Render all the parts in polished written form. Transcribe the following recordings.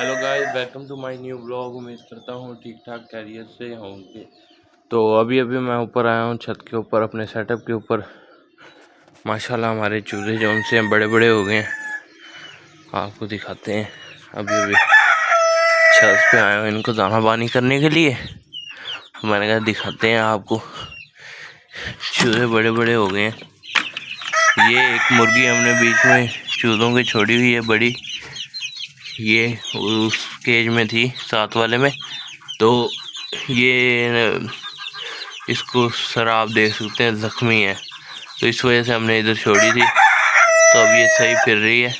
Hello guys, welcome to my new blog. उम्मीद करता हूँ ठीक ठाक कैरियर से होंगे। तो अभी अभी मैं ऊपर आया हूँ छत के ऊपर, अपने सेटअप के ऊपर। माशाल्लाह हमारे चूल्हे जो उनसे बड़े बड़े हो गए हैं, आपको दिखाते हैं। अभी अभी छत पे आया हूँ इनको दाना पानी करने के लिए। मैंने कहा दिखाते हैं आपको, चूल्हे बड़े बड़े हो गए हैं। ये एक मुर्गी हमने बीच में चूल्हों की छोड़ी हुई है बड़ी, ये उस केज में थी साथ वाले में। तो ये इसको सर आप देख सकते हैं ज़ख्मी है, तो इस वजह से हमने इधर छोड़ी थी। तो अब ये सही फिर रही है,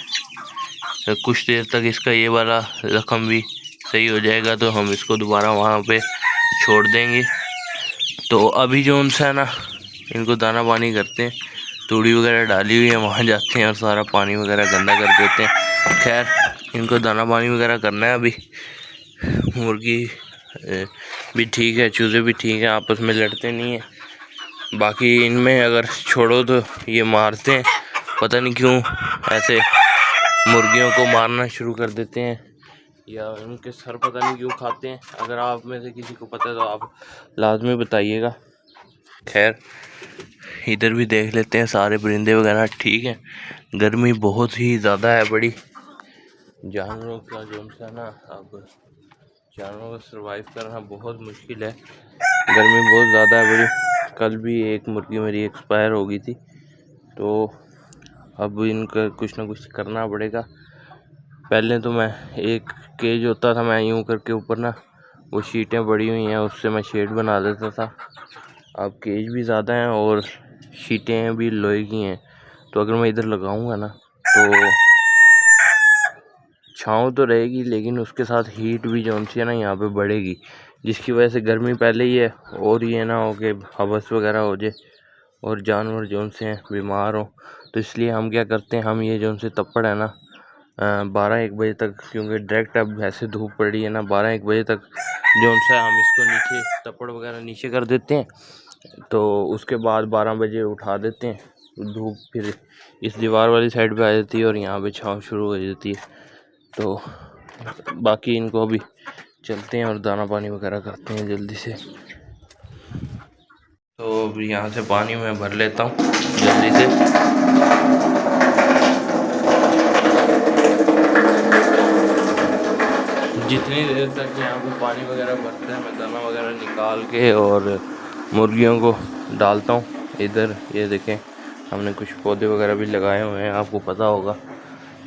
तो कुछ देर तक इसका ये वाला ज़ख्म भी सही हो जाएगा तो हम इसको दोबारा वहाँ पे छोड़ देंगे। तो अभी जो उनसे है ना, इनको दाना पानी करते हैं। तूड़ी वगैरह डाली हुई है, वहाँ जाते हैं और सारा पानी वगैरह गंदा कर देते हैं। खैर, इनको दाना पानी वगैरह करना है। अभी मुर्गी भी ठीक है, चूज़े भी ठीक है, आपस में लड़ते नहीं हैं। बाकी इनमें अगर छोड़ो तो ये मारते हैं, पता नहीं क्यों ऐसे मुर्गियों को मारना शुरू कर देते हैं, या उनके सर पता नहीं क्यों खाते हैं। अगर आप में से किसी को पता है तो आप लाजमी बताइएगा। खैर, इधर भी देख लेते हैं, सारे परिंदे वगैरह ठीक हैं। गर्मी बहुत ही ज़्यादा है, बड़ी जानवरों का जो है ना, अब जानवरों को सरवाइव करना बहुत मुश्किल है। गर्मी बहुत ज़्यादा है बड़ी। कल भी एक मुर्गी मेरी एक्सपायर हो गई थी, तो अब इनका कुछ ना कुछ करना पड़ेगा। पहले तो मैं एक केज होता था, मैं यूं करके ऊपर ना वो शीटें पड़ी हुई हैं, उससे मैं शेड बना देता था। अब केज भी ज़्यादा हैं और शीटें भी लोहे की हैं, तो अगर मैं इधर लगाऊंगा ना तो छाँव तो रहेगी, लेकिन उसके साथ हीट भी जो है ना यहाँ पे बढ़ेगी, जिसकी वजह से गर्मी पहले ही है और ये ना हो कि हवस वगैरह हो जाए और जानवर जो से हैं बीमार हो। तो इसलिए हम क्या करते हैं, हम ये जो से तप्पड़ है ना 12-1 बजे तक, क्योंकि डायरेक्ट अब ऐसे धूप पड़ रही है ना, 12-1 बजे तक जो सा हम इसको नीचे तप्पड़ वगैरह नीचे कर देते हैं। तो उसके बाद 12 बजे उठा देते हैं, धूप फिर इस दीवार वाली साइड पे आ जाती है और यहाँ पे छाँव शुरू हो जाती है। तो बाकी इनको अभी चलते हैं और दाना पानी वगैरह करते हैं जल्दी से। तो अभी यहाँ से पानी मैं भर लेता हूँ जल्दी से। जितनी देर तक यहाँ पे पानी वगैरह भरते हैं, मैं दाना वगैरह निकाल के और मुर्गियों को डालता हूँ। इधर ये देखें, हमने कुछ पौधे वगैरह भी लगाए हुए हैं, आपको पता होगा,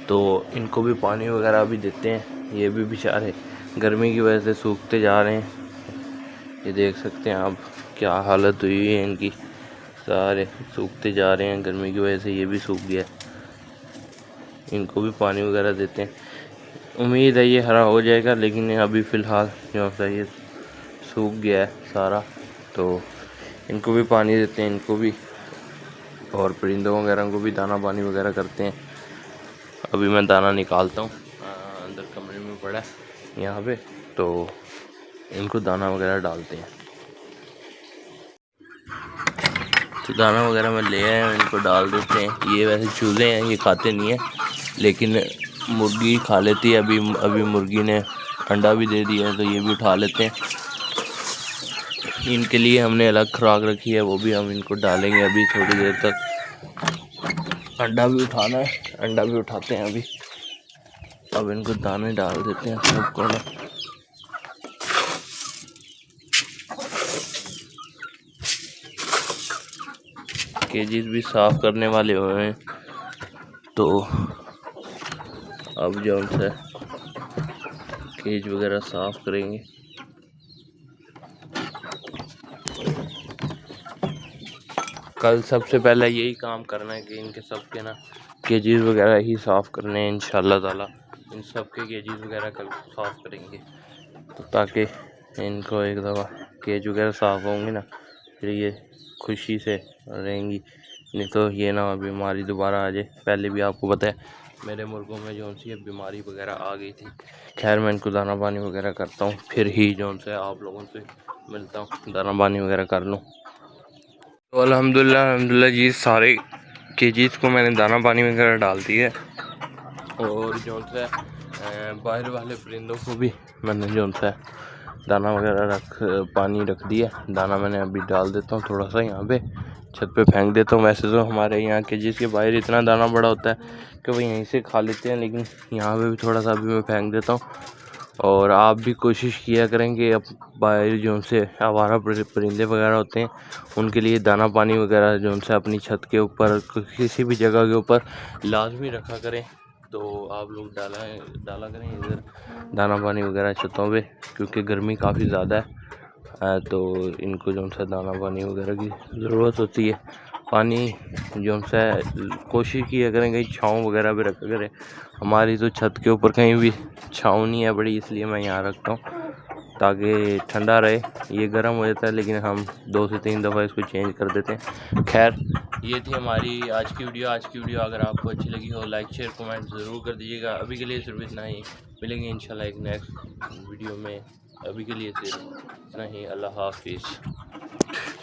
तो इनको भी पानी वगैरह भी देते हैं। ये भी बेचारे गर्मी की वजह से सूखते जा रहे हैं, ये देख सकते हैं आप क्या हालत हुई है इनकी, सारे सूखते जा रहे हैं गर्मी की वजह से। ये भी सूख गया, इनको भी पानी वगैरह देते हैं। उम्मीद है ये हरा हो जाएगा, लेकिन अभी फ़िलहाल जो है ये सूख गया है सारा। तो इनको भी पानी देते हैं, इनको भी, और परिंदों वगैरह को भी दाना पानी वगैरह करते हैं। अभी मैं दाना निकालता हूँ, अंदर कमरे में पड़ा है यहाँ पे, तो इनको दाना वगैरह डालते हैं। तो दाना वगैरह मैं ले आया हूँ, इनको डाल देते हैं। ये वैसे चूज़े हैं, ये खाते नहीं हैं, लेकिन मुर्गी खा लेती है। अभी मुर्गी ने अंडा भी दे दिया है, तो ये भी उठा लेते हैं। इनके लिए हमने अलग खुराक रखी है, वो भी हम इनको डालेंगे अभी थोड़ी देर तक। अंडा भी उठाना है, अंडा भी उठाते हैं अभी। अब इनको दाने डाल देते हैं सबको ना। केजीज भी साफ करने वाले हुए हैं, तो अब जो है केज वगैरह साफ करेंगे। कल सबसे पहले यही काम करना है कि इनके सबके ना केजीज वगैरह ही साफ़ करने हैं इंशाल्लाह ताला। इन सब के केजीज वगैरह कल साफ़ करेंगे, तो ताकि इनको एक दफ़ा केज वगैरह साफ़ होंगे ना, फिर ये खुशी से रहेंगी। नहीं तो ये ना बीमारी दोबारा आ जाए। पहले भी आपको पता है मेरे मुर्गों में जो सी बीमारी वगैरह आ गई थी। खैर, मैं इनको दाना पानी वगैरह करता हूँ, फिर ही जो से आप लोगों से मिलता हूँ, दाना पानी वगैरह कर लूँ। तो अल्हम्दुलिल्लाह जी, सारे केजीज़ को मैंने दाना पानी वगैरह डाल दिया है। और जो है बाहर वाले परिंदों को भी मैंने जो सा दाना वगैरह पानी रख दिया। दाना मैंने अभी डाल देता हूँ थोड़ा सा यहाँ पे छत पे फेंक देता हूँ। वैसे तो हमारे यहाँ के जिसके बाहर इतना दाना बड़ा होता है कि वो यहीं से खा लेते हैं, लेकिन यहाँ पे भी थोड़ा सा अभी मैं फेंक देता हूँ। और आप भी कोशिश किया करेंगे अब बाहर जो से आवारा परिंदे वगैरह होते हैं उनके लिए दाना पानी वगैरह जो से अपनी छत के ऊपर किसी भी जगह के ऊपर लाजमी रखा करें। तो आप लोग डाला करें इधर दाना पानी वगैरह छतों पे, क्योंकि गर्मी काफ़ी ज़्यादा है तो इनको जो सा दाना पानी वगैरह की ज़रूरत होती है। पानी जो सा कोशिश किया करें कहीं छाँव वगैरह भी रखा करें। हमारी तो छत के ऊपर कहीं भी छाँव नहीं है बड़ी, इसलिए मैं यहाँ रखता हूँ ताकि ठंडा रहे। ये गर्म हो जाता है लेकिन हम 2 से 3 दफ़ा इसको चेंज कर देते हैं। खैर ये थी हमारी आज की वीडियो। अगर आपको अच्छी लगी हो लाइक शेयर कमेंट ज़रूर कर दीजिएगा। अभी के लिए सिर्फ इतना ही, मिलेंगे इंशाल्लाह एक नेक्स्ट वीडियो में। अभी के लिए सिर्फ इतना ही, अल्लाह हाफिज़।